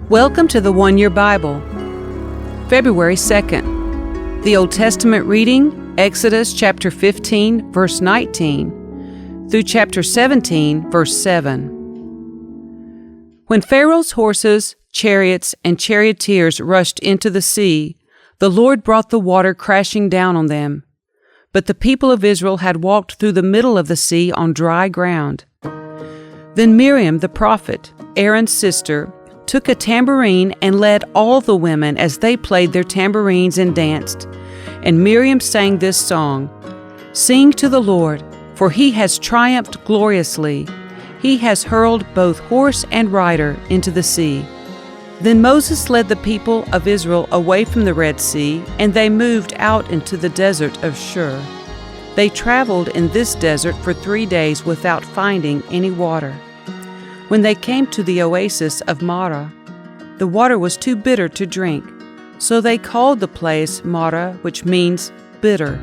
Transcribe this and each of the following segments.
Welcome to the One Year Bible. February 2nd. The Old Testament reading, Exodus chapter 15, verse 19, through chapter 17, verse 7. When Pharaoh's horses, chariots, and charioteers rushed into the sea, the Lord brought the water crashing down on them. But the people of Israel had walked through the middle of the sea on dry ground. Then Miriam the prophet, Aaron's sister, took a tambourine and led all the women as they played their tambourines and danced. And Miriam sang this song, "Sing to the Lord, for he has triumphed gloriously. He has hurled both horse and rider into the sea." Then Moses led the people of Israel away from the Red Sea, and they moved out into the desert of Shur. They traveled in this desert for 3 days without finding any water. When they came to the oasis of Marah, the water was too bitter to drink, so they called the place Marah, which means bitter.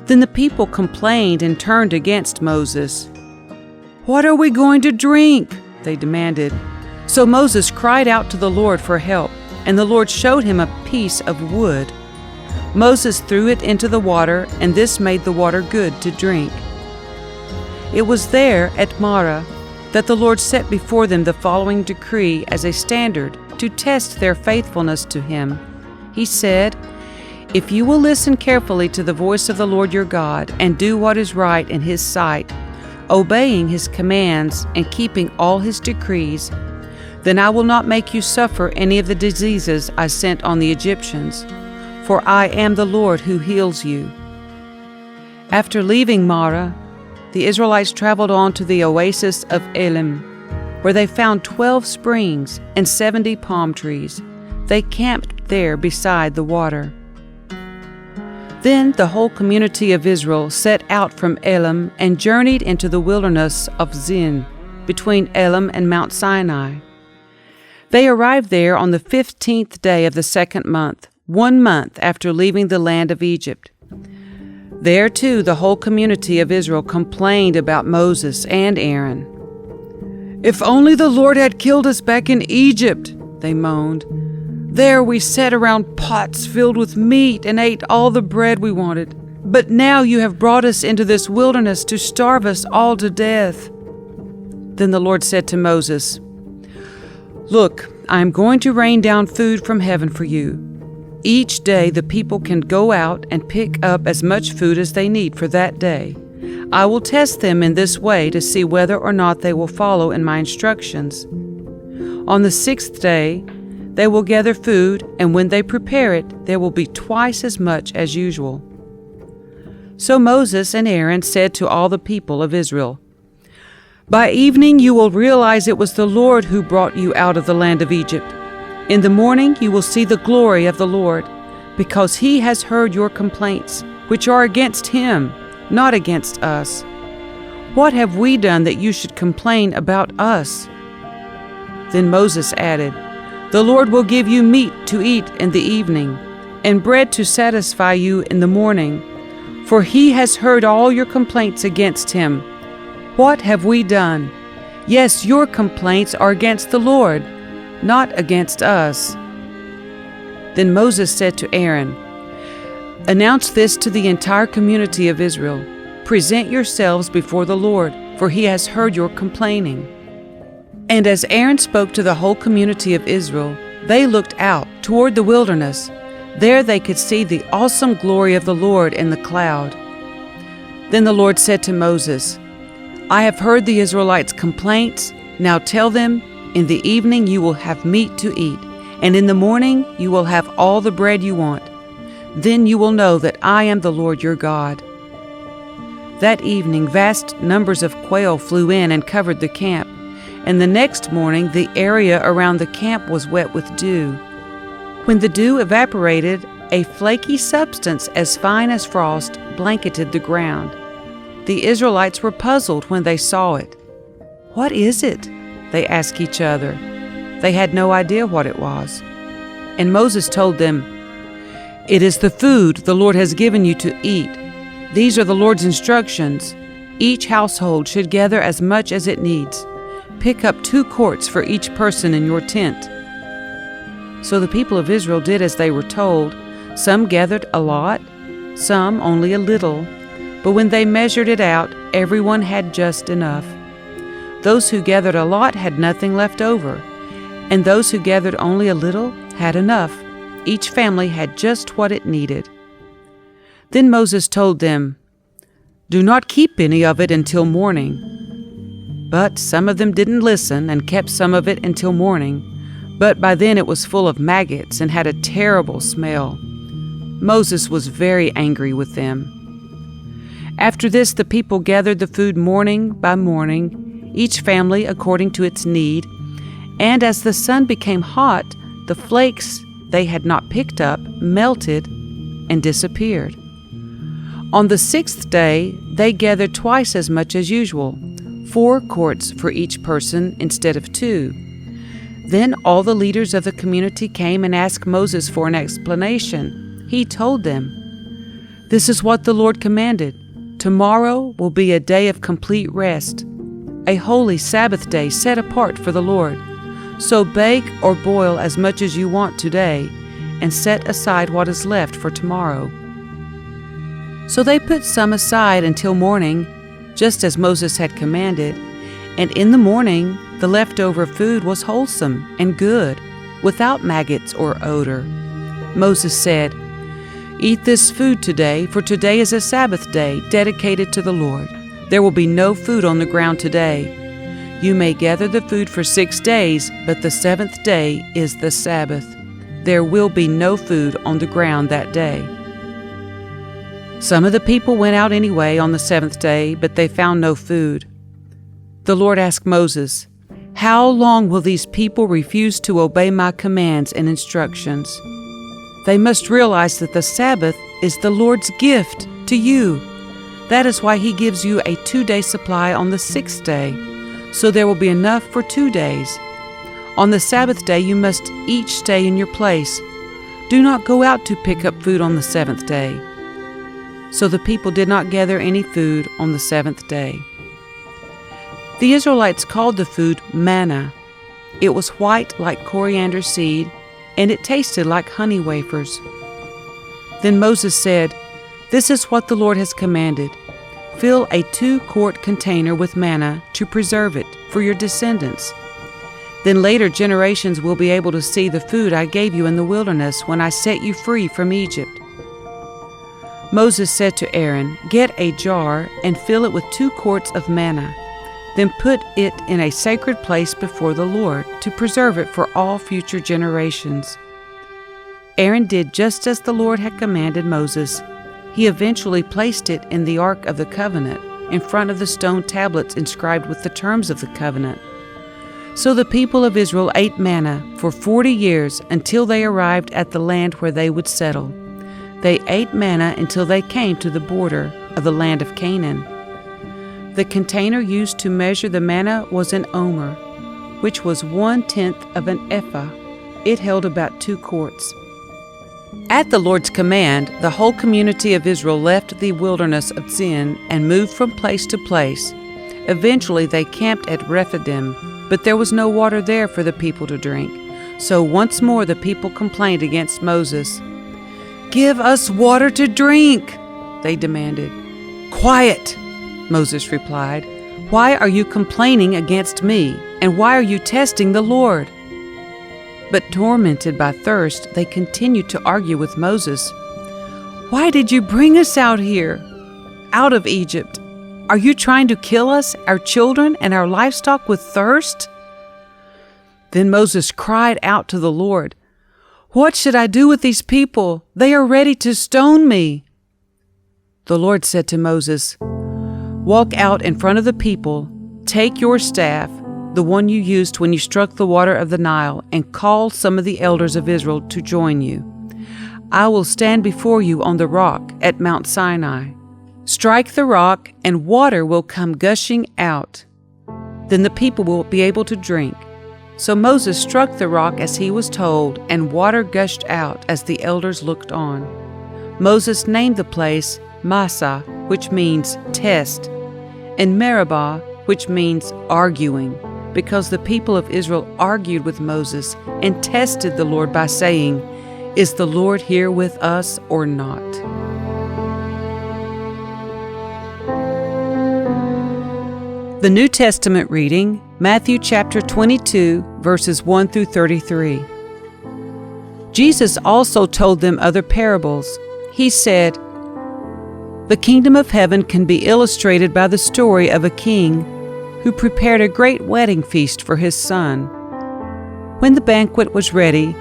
Then the people complained and turned against Moses. "What are we going to drink?" they demanded. So Moses cried out to the Lord for help, and the Lord showed him a piece of wood. Moses threw it into the water, and this made the water good to drink. It was there at Marah that the Lord set before them the following decree as a standard to test their faithfulness to Him. He said, "If you will listen carefully to the voice of the Lord your God and do what is right in His sight, obeying His commands and keeping all His decrees, then I will not make you suffer any of the diseases I sent on the Egyptians, for I am the Lord who heals you." After leaving Marah, the Israelites traveled on to the oasis of Elim, where they found 12 springs and 70 palm trees. They camped there beside the water. Then the whole community of Israel set out from Elim and journeyed into the wilderness of Zin, between Elim and Mount Sinai. They arrived there on the 15th day of the second month, 1 month after leaving the land of Egypt. There, too, the whole community of Israel complained about Moses and Aaron. "If only the Lord had killed us back in Egypt," they moaned. "There we sat around pots filled with meat and ate all the bread we wanted. But now you have brought us into this wilderness to starve us all to death." Then the Lord said to Moses, "Look, I am going to rain down food from heaven for you. Each day the people can go out and pick up as much food as they need for that day. I will test them in this way to see whether or not they will follow in my instructions. On the 6th day, they will gather food, and when they prepare it, there will be twice as much as usual." So Moses and Aaron said to all the people of Israel, "By evening you will realize it was the Lord who brought you out of the land of Egypt. In the morning you will see the glory of the Lord, because He has heard your complaints, which are against Him, not against us. What have we done that you should complain about us?" Then Moses added, "The Lord will give you meat to eat in the evening, and bread to satisfy you in the morning, for He has heard all your complaints against Him. What have we done? Yes, your complaints are against the Lord, not against us." Then Moses said to Aaron, "Announce this to the entire community of Israel. Present yourselves before the Lord, for He has heard your complaining." And as Aaron spoke to the whole community of Israel, they looked out toward the wilderness. There they could see the awesome glory of the Lord in the cloud. Then the Lord said to Moses, "I have heard the Israelites' complaints. Now tell them, in the evening you will have meat to eat, and in the morning you will have all the bread you want. Then you will know that I am the Lord your God." That evening vast numbers of quail flew in and covered the camp, and the next morning the area around the camp was wet with dew. When the dew evaporated, a flaky substance as fine as frost blanketed the ground. The Israelites were puzzled when they saw it. "What is it?" they asked each other. They had no idea what it was. And Moses told them, "It is the food the Lord has given you to eat. These are the Lord's instructions. Each household should gather as much as it needs. pick up 2 quarts for each person in your tent." So the people of Israel did as they were told. Some gathered a lot, some only a little, but when they measured it out, everyone had just enough. Those who gathered a lot had nothing left over, and those who gathered only a little had enough. Each family had just what it needed. Then Moses told them, "Do not keep any of it until morning." But some of them didn't listen and kept some of it until morning. But by then it was full of maggots and had a terrible smell. Moses was very angry with them. After this, the people gathered the food morning by morning, each family according to its need. And as the sun became hot, the flakes they had not picked up melted and disappeared. On the 6th day, they gathered twice as much as usual, 4 quarts for each person instead of 2. Then all the leaders of the community came and asked Moses for an explanation. He told them, "This is what the Lord commanded. Tomorrow will be a day of complete rest, a holy Sabbath day set apart for the Lord. So bake or boil as much as you want today, and set aside what is left for tomorrow." So they put some aside until morning, just as Moses had commanded, and in the morning the leftover food was wholesome and good, without maggots or odor. Moses said, "Eat this food today, for today is a Sabbath day dedicated to the Lord. There will be no food on the ground today. You may gather the food for 6 days, but the 7th day is the Sabbath. There will be no food on the ground that day." Some of the people went out anyway on the 7th day, but they found no food. The Lord asked Moses, "How long will these people refuse to obey my commands and instructions? They must realize that the Sabbath is the Lord's gift to you. That is why He gives you a 2-day supply on the 6th day, so there will be enough for 2 days. On the Sabbath day you must each stay in your place. Do not go out to pick up food on the 7th day." So the people did not gather any food on the 7th day. The Israelites called the food manna. It was white like coriander seed, and it tasted like honey wafers. Then Moses said, "This is what the Lord has commanded. Fill a 2-quart container with manna to preserve it for your descendants. Then later generations will be able to see the food I gave you in the wilderness when I set you free from Egypt." Moses said to Aaron, "Get a jar and fill it with 2 quarts of manna. Then put it in a sacred place before the Lord to preserve it for all future generations." Aaron did just as the Lord had commanded Moses. He eventually placed it in the Ark of the Covenant, in front of the stone tablets inscribed with the terms of the covenant. So the people of Israel ate manna for 40 years until they arrived at the land where they would settle. They ate manna until they came to the border of the land of Canaan. The container used to measure the manna was an omer, which was 1/10 of an ephah. It held about 2 quarts. At the Lord's command, the whole community of Israel left the wilderness of Zin and moved from place to place. Eventually they camped at Rephidim, but there was no water there for the people to drink. So once more the people complained against Moses. "Give us water to drink," they demanded. "Quiet," Moses replied. "Why are you complaining against me, and why are you testing the Lord?" But tormented by thirst, they continued to argue with Moses. "Why did you bring us out here, out of Egypt? Are you trying to kill us, our children, and our livestock with thirst?" Then Moses cried out to the Lord, "What should I do with these people? They are ready to stone me." The Lord said to Moses, "Walk out in front of the people, take your staff, the one you used when you struck the water of the Nile, and call some of the elders of Israel to join you. I will stand before you on the rock at Mount Sinai. Strike the rock, and water will come gushing out. Then the people will be able to drink." So Moses struck the rock as he was told, and water gushed out as the elders looked on. Moses named the place Massah, which means test, and Meribah, which means arguing, because the people of Israel argued with Moses and tested the Lord by saying, "Is the Lord here with us or not?" The New Testament reading, Matthew chapter 22, verses 1 through 33. Jesus also told them other parables. He said, "The kingdom of heaven can be illustrated by the story of a king who prepared a great wedding feast for his son. When the banquet was ready,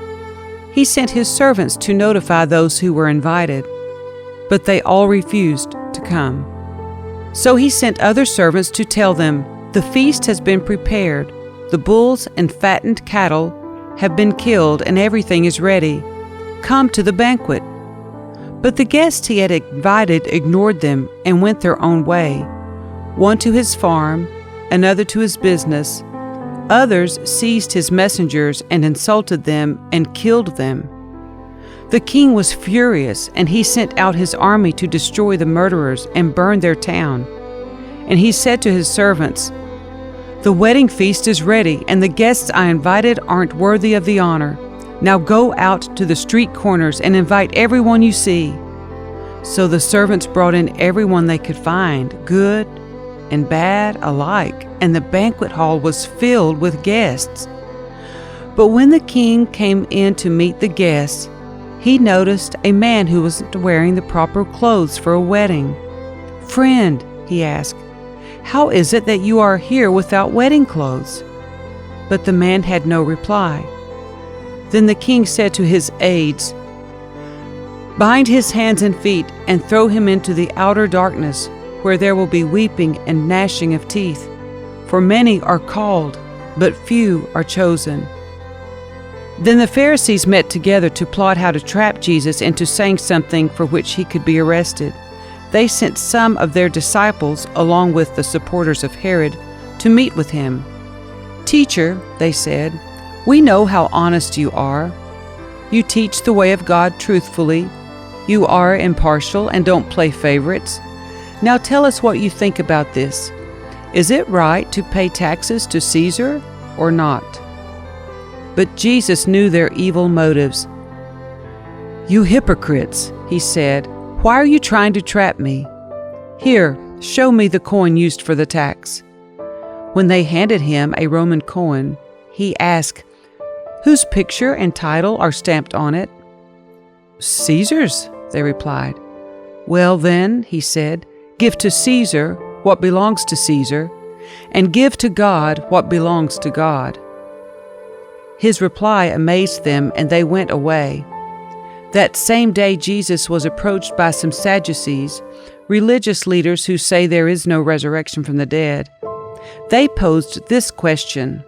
he sent his servants to notify those who were invited, but they all refused to come. So he sent other servants to tell them, 'The feast has been prepared, the bulls and fattened cattle have been killed, and everything is ready. Come to the banquet.' But the guests he had invited ignored them and went their own way, one to his farm, another to his business. Others seized his messengers and insulted them and killed them. The king was furious, and he sent out his army to destroy the murderers and burn their town. And he said to his servants, 'The wedding feast is ready, and the guests I invited aren't worthy of the honor. Now go out to the street corners and invite everyone you see.' So the servants brought in everyone they could find, good and bad alike, and the banquet hall was filled with guests. But when the king came in to meet the guests, he noticed a man who wasn't wearing the proper clothes for a wedding. 'Friend,' he asked, 'how is it that you are here without wedding clothes?' But the man had no reply. Then the king said to his aides, 'Bind his hands and feet and throw him into the outer darkness, where there will be weeping and gnashing of teeth. For many are called, but few are chosen.' Then the Pharisees met together to plot how to trap Jesus into saying something for which he could be arrested. They sent some of their disciples, along with the supporters of Herod, to meet with him. 'Teacher,' they said, 'we know how honest you are. You teach the way of God truthfully. You are impartial and don't play favorites. Now tell us what you think about this. Is it right to pay taxes to Caesar or not?' But Jesus knew their evil motives. 'You hypocrites,' he said, 'why are you trying to trap me? Here, show me the coin used for the tax.' When they handed him a Roman coin, he asked, 'Whose picture and title are stamped on it?' 'Caesar's,' they replied. 'Well then,' he said, 'give to Caesar what belongs to Caesar, and give to God what belongs to God.' His reply amazed them, and they went away. That same day Jesus was approached by some Sadducees, religious leaders who say there is no resurrection from the dead. They posed this question,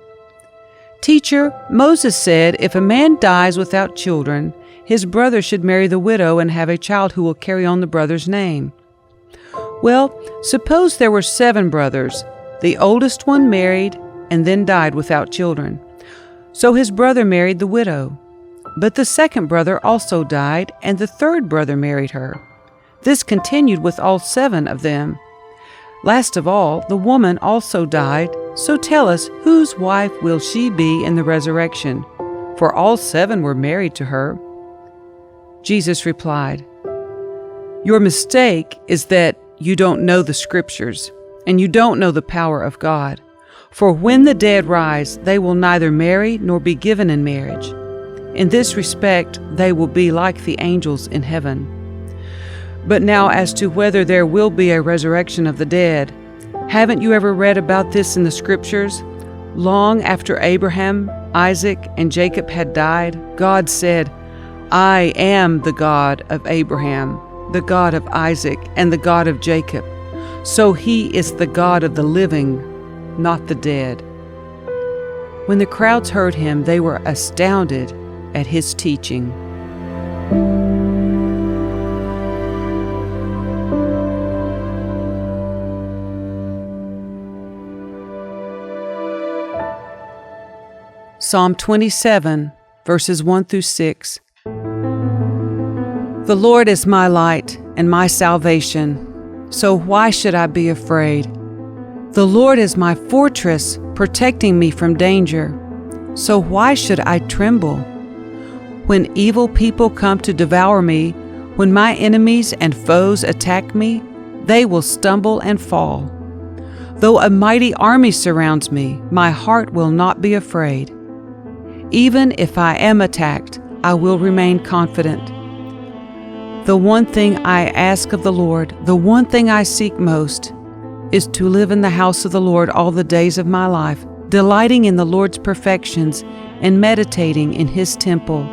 'Teacher, Moses said if a man dies without children, his brother should marry the widow and have a child who will carry on the brother's name. Well, suppose there were 7 brothers. The oldest one married and then died without children. So his brother married the widow. But the second brother also died, and the third brother married her. This continued with all 7 of them. Last of all, the woman also died. So tell us, whose wife will she be in the resurrection? For all 7 were married to her.' Jesus replied, 'Your mistake is that you don't know the Scriptures, and you don't know the power of God. For when the dead rise, they will neither marry nor be given in marriage. In this respect, they will be like the angels in heaven. But now as to whether there will be a resurrection of the dead, haven't you ever read about this in the Scriptures? Long after Abraham, Isaac, and Jacob had died, God said, 'I am the God of Abraham, the God of Isaac, and the God of Jacob.' So he is the God of the living, not the dead." When the crowds heard him, they were astounded at his teaching. Psalm 27, verses 1 through 6. The Lord is my light and my salvation, so why should I be afraid? The Lord is my fortress, protecting me from danger. So why should I tremble? When evil people come to devour me, when my enemies and foes attack me, they will stumble and fall. Though a mighty army surrounds me, my heart will not be afraid. Even if I am attacked, I will remain confident. The one thing I ask of the Lord, the one thing I seek most, is to live in the house of the Lord all the days of my life, delighting in the Lord's perfections and meditating in His temple.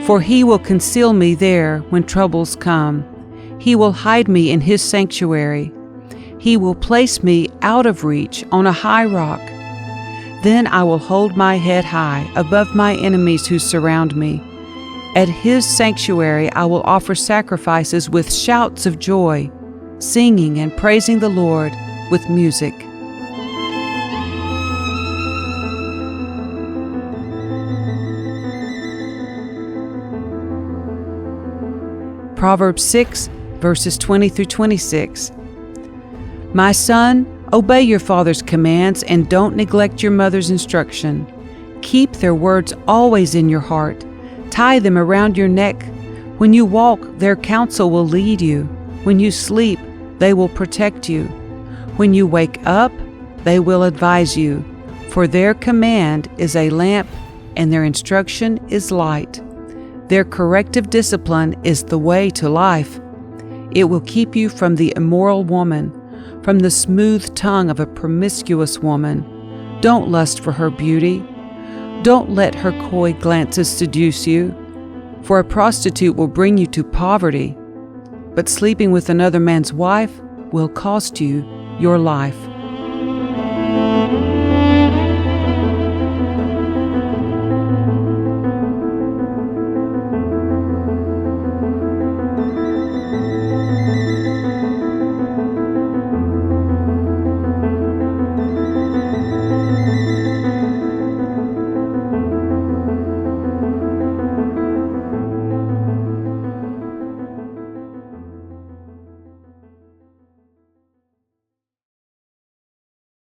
For He will conceal me there when troubles come. He will hide me in His sanctuary. He will place me out of reach on a high rock. Then I will hold my head high above my enemies who surround me. At His sanctuary I will offer sacrifices with shouts of joy, singing and praising the Lord with music. Proverbs 6, verses 20 through 26. My son, obey your father's commands and don't neglect your mother's instruction. Keep their words always in your heart. Tie them around your neck. When you walk, their counsel will lead you. When you sleep, they will protect you. When you wake up, they will advise you. For their command is a lamp, and their instruction is light. Their corrective discipline is the way to life. It will keep you from the immoral woman, from the smooth tongue of a promiscuous woman. Don't lust for her beauty. Don't let her coy glances seduce you, for a prostitute will bring you to poverty, but sleeping with another man's wife will cost you your life.